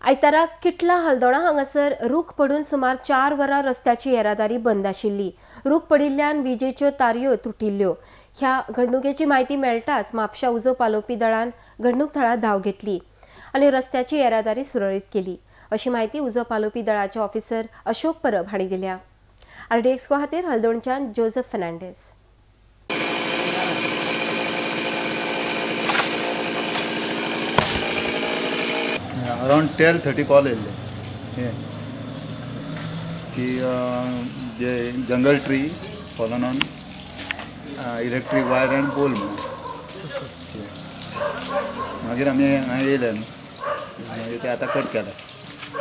आयताराक किटला हलदोणा हांगासर रूख पडून सुमार 4 वरां रस्त्याची येरादारी बंद आशिल्ली. रूख पडिल्ल्यान विजेच्यो तारयो तुटिल्ल्यो. ह्या घडणुकेची म्हायती मेळटाच म्हापशा उजो पालोवपी दळान घडणूक थळार धांव घेतली आनी रस्त्याची येरादारी सुरळीत केली, अशी म्हायती उजो पालोवपी दळाचे ऑफिसर अशोक परब हांणी दिल्या. RDX खातीर हलदोणच्यान जोसेफ फर्नांडीस. अराउंड 12:30 कॉल येयल्ले हे की जे jungle tree fallen on electric wire and pole म्हणून मागीर आमी हांगा येयले मागीर ते आतां कट केला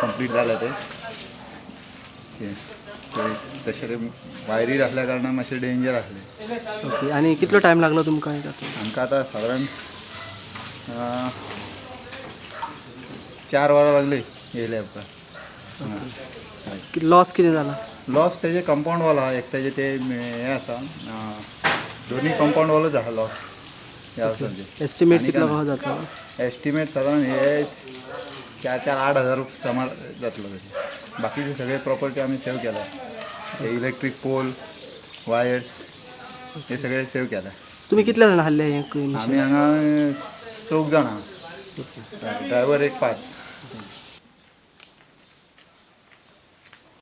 कंप्लीट जालें ते तशें वायरीर आसल्या कारणान मातशें डेंजर आसलें. ओके. आणि कितलो टायम लागलो तुमकां? आमकां आतां सादारण 4 वरां लागली येयले आमकां. लॉस कितें जाला? लॉस तेजे कंपाऊंड वॉल आहा, एक तेजे ते हे आसा, दोन्ही कंपाऊंड वॉलच आहा लॉस ह्या वर्साचे. एस्टिमेट कितलो कसो जातलो? एस्टिमेट सादारण हे 4-8 हजार सुमार जातलो. तशें बाकीचे सगळे प्रॉपर्टी आमी सेव केला. हे इलेक्ट्रीक पोल वायर्स हे सगळे सेव केला. तुम्ही कितले जाण आसले? आमी हांगा 4 जाण आहा, ड्रायव्हर एक 5.